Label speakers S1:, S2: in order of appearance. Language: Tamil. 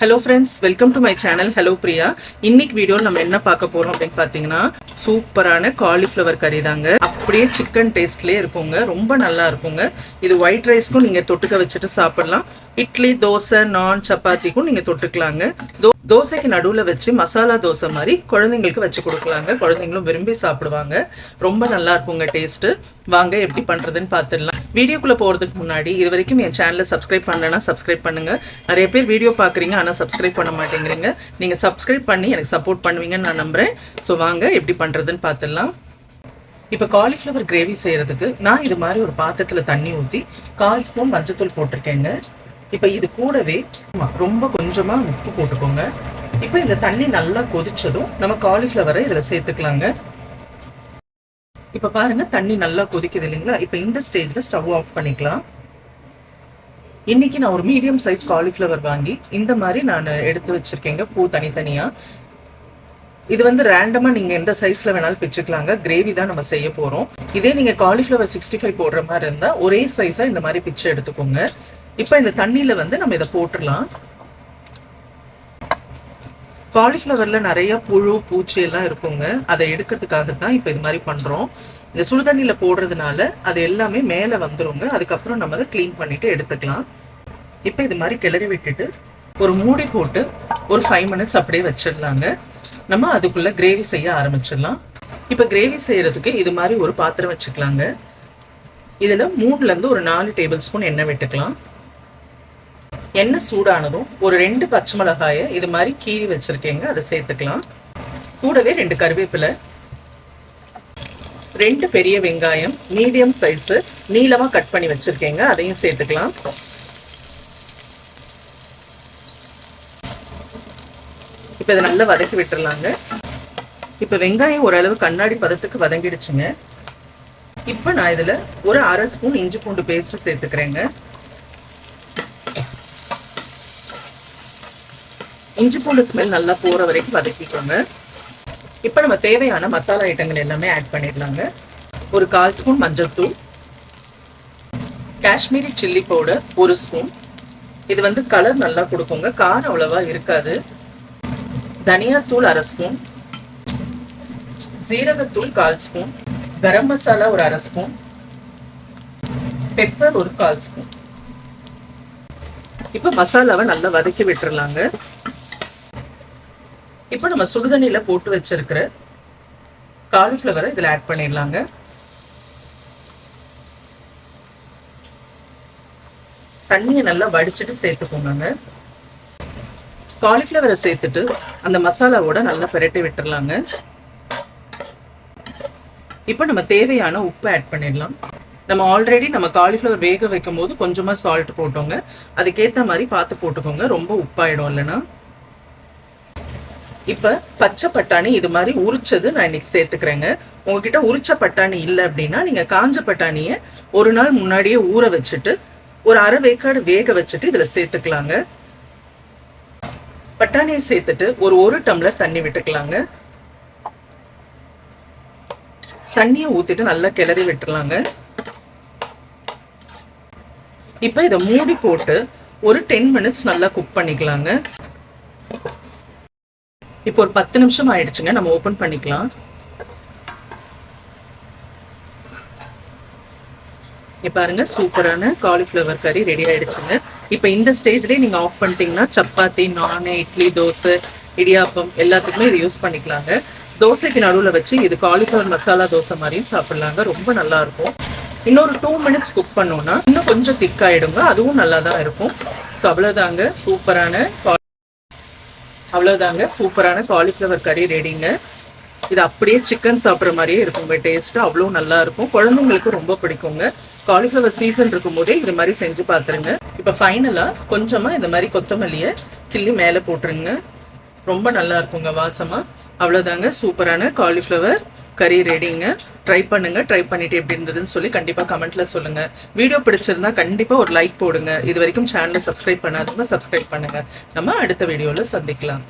S1: Hello friends, welcome to my channel. Hello Priya. இன்னைக்கு வீடியோல நம்ம என்ன பார்க்க போறோம் அப்படினு பாத்தீங்கன்னா சூப்பரான காலிஃப்ளவர் கறி தாங்க. அப்படியே சிக்கன் டேஸ்ட்லயே இருக்குங்க. ரொம்ப நல்லா இருக்குங்க. இது ஒயிட் ரைஸ்க்கும் நீங்க தொட்டுக்க வச்சிட்டு சாப்பிடலாம். இட்லி, தோசை, நான், சப்பாத்திக்கும் நீங்க தொட்டுக்கலாங்க. தோசைக்கு நடுவுல வச்சு மசாலா தோசை மாதிரி குழந்தைங்களுக்கு வச்சு கொடுக்கலாங்க. குழந்தைங்களும் விரும்பி சாப்பிடுவாங்க. ரொம்ப நல்லா இருக்குங்க டேஸ்ட். வாங்க எப்படி பண்றதுன்னு பார்த்துடலாம். வீடியோக்குள்ள போறதுக்கு முன்னாடி இது வரைக்கும் என் சேனலை சப்ஸ்கிரைப் பண்ணலனா சப்ஸ்கிரைப் பண்ணுங்க. நிறைய பேர் வீடியோ பார்க்குறீங்க ஆனால் சப்ஸ்கிரைப் பண்ண மாட்டேங்கிறீங்க. நீங்க சப்ஸ்கிரைப் பண்ணி எனக்கு சப்போர்ட் பண்ணுவீங்கன்னு நான் நம்புறேன். ஸோ வாங்க எப்படி பண்றதுன்னு பார்த்துடலாம். இப்போ காலிஃப்ளவர் கிரேவி செய்யறதுக்கு நான் இது மாதிரி ஒரு பாத்திரத்தில் தண்ணி ஊற்றி 1/4 ஸ்பூன் மஞ்சத்தூள் போட்டிருக்கேங்க. இப்போ இது கூடவே ரொம்ப கொஞ்சமாக உப்பு போட்டுக்கோங்க. இப்போ இந்த தண்ணி நல்லா கொதிச்சதும் நம்ம காலிஃப்ளவரை இதில் சேர்த்துக்கலாங்க. இப்போ பாருங்க தண்ணி நல்லா கொதிக்குது இல்லைங்களா? இப்போ இந்த ஸ்டேஜில் ஸ்டவ் ஆஃப் பண்ணிக்கலாம். இன்னைக்கு நான் ஒரு மீடியம் சைஸ் காலிஃப்ளவர் வாங்கி இந்த மாதிரி நான் எடுத்து வச்சிருக்கேங்க, பூ தனித்தனியாக. இது வந்து ரேண்டமாக நீங்கள் எந்த சைஸில் வேணாலும் பிச்சுக்கலாங்க. கிரேவி தான் நம்ம செய்ய போகிறோம். இதே நீங்கள் காலிஃப்ளவர் 65 போடுற மாதிரி இருந்தால் ஒரே சைஸாக இந்த மாதிரி பிச்சு எடுத்துக்கோங்க. இப்போ இந்த தண்ணியில் வந்து நம்ம இதை போட்டுடலாம். காலிஃப்ளவரில் நிறைய புழு பூச்சி எல்லாம் இருக்குங்க. அதை எடுக்கிறதுக்காக தான் இப்போ இது மாதிரி பண்ணுறோம். இந்த சுடுதண்ணியில் போடுறதுனால அது எல்லாமே மேலே வந்துருங்க. அதுக்கப்புறம் நம்ம அதை க்ளீன் பண்ணிவிட்டு எடுத்துக்கலாம். இப்போ இது மாதிரி கிளறி விட்டுட்டு ஒரு மூடி போட்டு ஒரு 5 மினிட்ஸ் அப்படியே வச்சிடலாங்க. நம்ம அதுக்குள்ளே கிரேவி செய்ய ஆரம்பிச்சிடலாம். இப்போ கிரேவி செய்கிறதுக்கு இது மாதிரி ஒரு பாத்திரம் வச்சுக்கலாங்க. இதில் 3லேருந்து ஒரு 4 டேபிள் ஸ்பூன் எண்ணெய் விட்டுக்கலாம். எண்ணெய் சூடானதும் ஒரு 2 பச்சை மிளகாயை இது மாதிரி கீறி வச்சிருக்கேங்க, அதை சேர்த்துக்கலாம். கூடவே 2 கருவேப்பிலை, 2 பெரிய வெங்காயம் மீடியம் சைஸு நீளமாக கட் பண்ணி வச்சிருக்கேங்க, அதையும் சேர்த்துக்கலாம். இப்போ இதை நல்லா வதக்கி விட்டுறலாங்க. இப்போ வெங்காயம் ஓரளவு கண்ணாடி பதத்துக்கு வதங்கிடுச்சுங்க. இப்போ நான் இதில் ஒரு 1/2 ஸ்பூன் இஞ்சி பூண்டு பேஸ்ட் சேர்த்துக்கிறேங்க. இஞ்சி பூண்டு ஸ்மெல் நல்லா போகிற வரைக்கும் வதக்கிக்கோங்க. இப்போ நம்ம தேவையான மசாலா ஐட்டங்கள் எல்லாமே ஆட் பண்ணிடலாங்க. ஒரு 1/4 ஸ்பூன் மஞ்சள் தூள், காஷ்மீரி சில்லி பவுடர் 1 ஸ்பூன். இது வந்து கலர் நல்லா கொடுக்குங்க, காரம் அவ்வளவா இருக்காது. தனியாத்தூள் 1/2 ஸ்பூன், ஜீரகத்தூள் 1/4 ஸ்பூன், கரம் மசாலா ஒரு 1/2 ஸ்பூன், பெப்பர் ஒரு 1/4 ஸ்பூன். இப்போ மசாலாவை நல்லா வதக்கி விட்டுறலாங்க. இப்போ நம்ம சுடுதண்ணியில் போட்டு வச்சிருக்கிற காலிஃப்ளவரை இதில் ஆட் பண்ணிடலாங்க. தண்ணியை நல்லா வடிச்சிட்டு சேர்த்துக்கோங்க. காலிஃப்ளவரை சேர்த்துட்டு அந்த மசாலாவோட நல்லா பிரட்டி விட்டுறலாங்க. இப்போ நம்ம தேவையான உப்பு ஆட் பண்ணிடலாம். நம்ம ஆல்ரெடி நம்ம காலிஃப்ளவர் வேக வைக்கும் போது கொஞ்சமாக சால்ட் போட்டோங்க, அதுக்கேற்ற மாதிரி பார்த்து போட்டுக்கோங்க, ரொம்ப உப்பாயிடும் இல்லைன்னா. இப்போ பச்சை பட்டாணி இது மாதிரி உரிச்சது நான் இன்னைக்கு சேர்த்துக்கிறேங்க. உங்ககிட்ட உரிச்ச பட்டாணி இல்லை அப்படின்னா நீங்கள் காஞ்ச பட்டாணியை ஒரு நாள் முன்னாடியே ஊற வச்சுட்டு ஒரு 1/2 வேக்காடு வேக வச்சுட்டு இதில் சேர்த்துக்கலாங்க. பட்டாணியை சேர்த்துட்டு ஒரு 1 டம்ளர் தண்ணி விட்டுக்கலாங்க. தண்ணியை ஊற்றிட்டு நல்லா கிளறி விட்டுறலாங்க. இப்போ இதை மூடி போட்டு ஒரு 10 மினிட்ஸ் நல்லா குக் பண்ணிக்கலாங்க. இப்போ ஒரு 10 நிமிஷம் ஆயிடுச்சுங்க, நம்ம ஓப்பன் பண்ணிக்கலாம். இப்போ பாருங்க சூப்பரான காலிஃப்ளவர் கறி ரெடி ஆயிடுச்சுங்க. இப்போ இந்த ஸ்டேஜ்லேயே நீங்கள் ஆஃப் பண்ணிட்டீங்கன்னா சப்பாத்தி, நான், இட்லி, தோசை, இடியாப்பம் எல்லாத்துக்குமே இது யூஸ் பண்ணிக்கலாங்க. தோசைக்கு நடுவில் வச்சு இது காலிஃப்ளவர் மசாலா தோசை மாதிரியும் சாப்பிட்லாங்க, ரொம்ப நல்லா இருக்கும். இன்னொரு 2 மினிட்ஸ் குக் பண்ணோன்னா இன்னும் கொஞ்சம் திக்காயிடுங்க, அதுவும் நல்லா தான் இருக்கும். ஸோ அவ்வளோதாங்க சூப்பரான காலிஃப்ளவர் கறி ரெடிங்க. இது அப்படியே சிக்கன் சாப்பிட்ற மாதிரியே இருக்குங்க டேஸ்ட்டு, அவ்வளோ நல்லா இருக்கும். குழந்தைங்களுக்கு ரொம்ப பிடிக்குங்க. காலிஃப்ளவர் சீசன் இருக்கும் போதே இது மாதிரி செஞ்சு பார்த்துருங்க. இப்போ ஃபைனலாக கொஞ்சமாக இந்த மாதிரி கொத்தமல்லியை கிள்ளி மேலே போட்டுருங்க, ரொம்ப நல்லா இருக்குங்க வாசமாக. அவ்வளோதாங்க சூப்பரான காலிஃப்ளவர் கறி ரெடிங்க. ட்ரை பண்ணுங்க. ட்ரை பண்ணிட்டு எப்படி இருந்ததுன்னு சொல்லி கண்டிப்பாக கமெண்ட்ல சொல்லுங்க. வீடியோ பிடிச்சிருந்தா கண்டிப்பாக ஒரு லைக் போடுங்க. இது வரைக்கும் சேனலை சப்ஸ்கிரைப் பண்ணாதவங்க சப்ஸ்கிரைப் பண்ணுங்க. நம்ம அடுத்த வீடியோவில் சந்திக்கலாம்.